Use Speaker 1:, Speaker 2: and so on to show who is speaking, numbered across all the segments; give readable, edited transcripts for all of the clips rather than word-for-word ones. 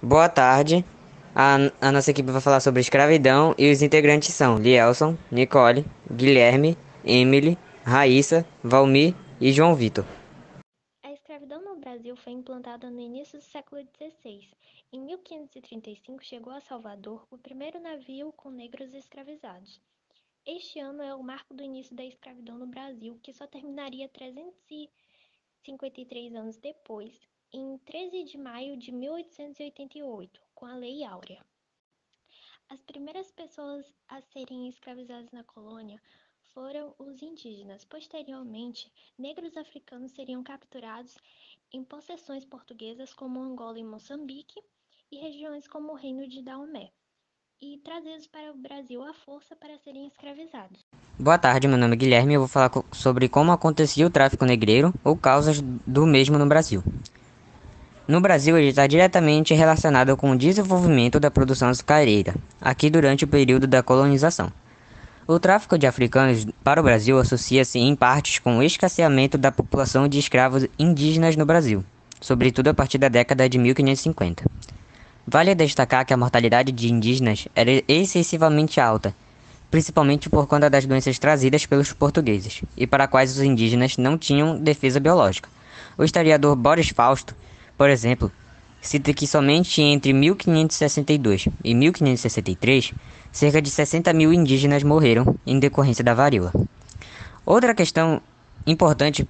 Speaker 1: Boa tarde. A nossa equipe vai falar sobre escravidão e os integrantes são Lielson, Nicole, Guilherme, Emily, Raíssa, Valmir e João Vitor.
Speaker 2: A escravidão no Brasil foi implantada no início do século XVI. Em 1535, chegou a Salvador o primeiro navio com negros escravizados. Este ano é o marco do início da escravidão no Brasil, que só terminaria 353 anos depois, em 13 de maio de 1888, com a Lei Áurea. As primeiras pessoas a serem escravizadas na colônia foram os indígenas. Posteriormente, negros africanos seriam capturados em possessões portuguesas como Angola e Moçambique e regiões como o Reino de Daomé, e trazidos para o Brasil à força para serem escravizados.
Speaker 1: Boa tarde, meu nome é Guilherme e eu vou falar sobre como acontecia o tráfico negreiro ou causas do mesmo no Brasil. No Brasil, ele está diretamente relacionado com o desenvolvimento da produção açucareira, aqui durante o período da colonização. O tráfico de africanos para o Brasil associa-se em partes com o escasseamento da população de escravos indígenas no Brasil, sobretudo a partir da década de 1550. Vale destacar que a mortalidade de indígenas era excessivamente alta, principalmente por conta das doenças trazidas pelos portugueses, e para quais os indígenas não tinham defesa biológica. O historiador Boris Fausto, por exemplo, cita que somente entre 1562 e 1563, cerca de 60 mil indígenas morreram em decorrência da varíola. Outra questão importante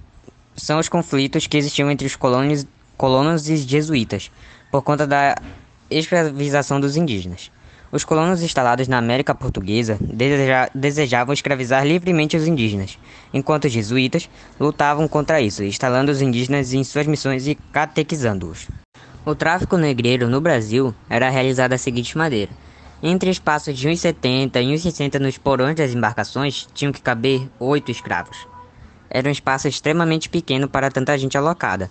Speaker 1: são os conflitos que existiam entre os colonos e jesuítas, por conta da escravização dos indígenas. Os colonos instalados na América Portuguesa desejavam escravizar livremente os indígenas, enquanto os jesuítas lutavam contra isso, instalando os indígenas em suas missões e catequizando-os. O tráfico negreiro no Brasil era realizado da seguinte maneira: entre espaços de 1,70 e 1,60 nos porões das embarcações tinham que caber 8 escravos. Era um espaço extremamente pequeno para tanta gente alocada.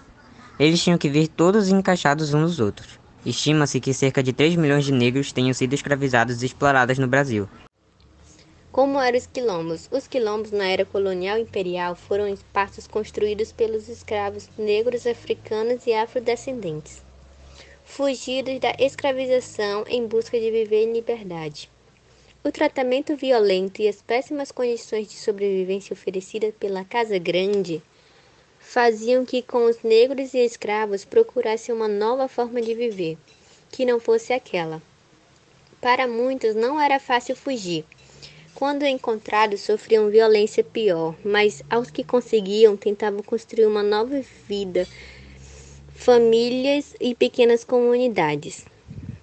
Speaker 1: Eles tinham que vir todos encaixados uns nos outros. Estima-se que cerca de 3 milhões de negros tenham sido escravizados e explorados no Brasil.
Speaker 3: Como eram os quilombos? Os quilombos na era colonial imperial foram espaços construídos pelos escravos negros africanos e afrodescendentes, fugidos da escravização em busca de viver em liberdade. O tratamento violento e as péssimas condições de sobrevivência oferecidas pela Casa Grande faziam que com os negros e escravos procurassem uma nova forma de viver, que não fosse aquela. Para muitos não era fácil fugir. Quando encontrados, sofriam violência pior, mas aos que conseguiam, tentavam construir uma nova vida, famílias e pequenas comunidades.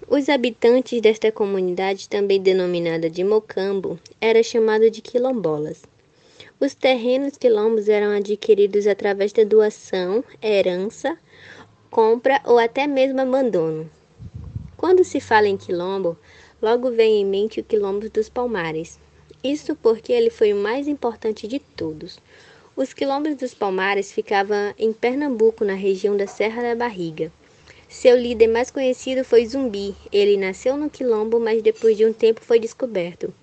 Speaker 3: Os habitantes desta comunidade, também denominada de Mocambo, eram chamados de quilombolas. Os terrenos quilombos eram adquiridos através da doação, herança, compra ou até mesmo abandono. Quando se fala em quilombo, logo vem em mente o Quilombo dos Palmares. Isso porque ele foi o mais importante de todos. Os Quilombos dos Palmares ficavam em Pernambuco, na região da Serra da Barriga. Seu líder mais conhecido foi Zumbi. Ele nasceu no quilombo, mas depois de um tempo foi descoberto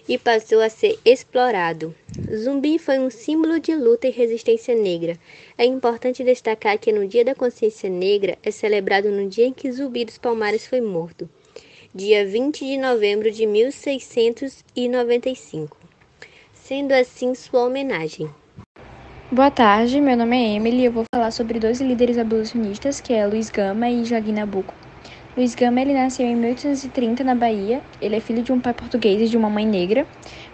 Speaker 3: e passou a ser explorado. Zumbi foi um símbolo de luta e resistência negra. É importante destacar que no Dia da Consciência Negra é celebrado no dia em que Zumbi dos Palmares foi morto, dia 20 de novembro de 1695, sendo assim sua homenagem.
Speaker 4: Boa tarde, meu nome é Emily e eu vou falar sobre dois líderes abolicionistas, que é Luiz Gama e Joaquim Nabuco. Luiz Gama ele nasceu em 1830 na Bahia. Ele é filho de um pai português e de uma mãe negra.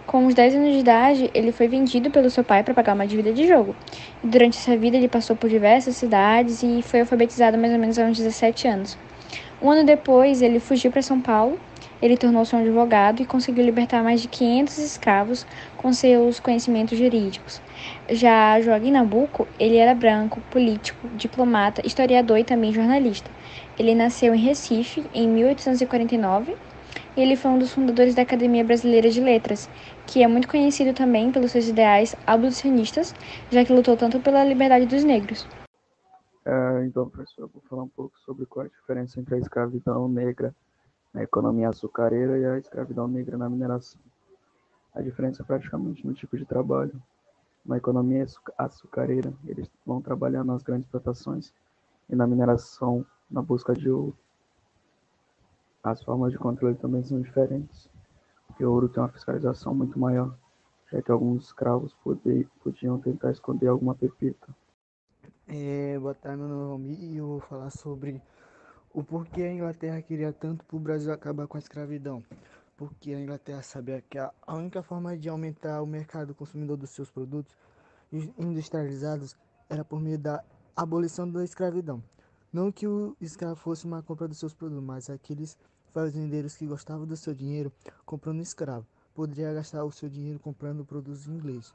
Speaker 4: Com uns 10 anos de idade, ele foi vendido pelo seu pai para pagar uma dívida de jogo. E durante essa vida, ele passou por diversas cidades e foi alfabetizado mais ou menos aos 17 anos. Um ano depois, ele fugiu para São Paulo. Ele tornou-se um advogado e conseguiu libertar mais de 500 escravos com seus conhecimentos jurídicos. Já Joaquim Nabuco, ele era branco, político, diplomata, historiador e também jornalista. Ele nasceu em Recife, em 1849, e ele foi um dos fundadores da Academia Brasileira de Letras, que é muito conhecido também pelos seus ideais abolicionistas, já que lutou tanto pela liberdade dos negros.
Speaker 5: Então, professor, eu vou falar um pouco sobre qual é a diferença entre a escravidão negra na economia açucareira e a escravidão negra na mineração. A diferença é praticamente no tipo de trabalho. Na economia açucareira, eles vão trabalhar nas grandes plantações e na mineração, na busca de ouro. As formas de controle também são diferentes, porque o ouro tem uma fiscalização muito maior, já que alguns escravos podiam tentar esconder alguma pepita.
Speaker 6: Boa tarde, meu nome é Romi e eu vou falar sobre o porquê a Inglaterra queria tanto para o Brasil acabar com a escravidão. Porque a Inglaterra sabia que a única forma de aumentar o mercado consumidor dos seus produtos industrializados era por meio da abolição da escravidão. Não que o escravo fosse uma compra dos seus produtos, mas aqueles fazendeiros que gostavam do seu dinheiro comprando escravo, poderiam gastar o seu dinheiro comprando produtos ingleses.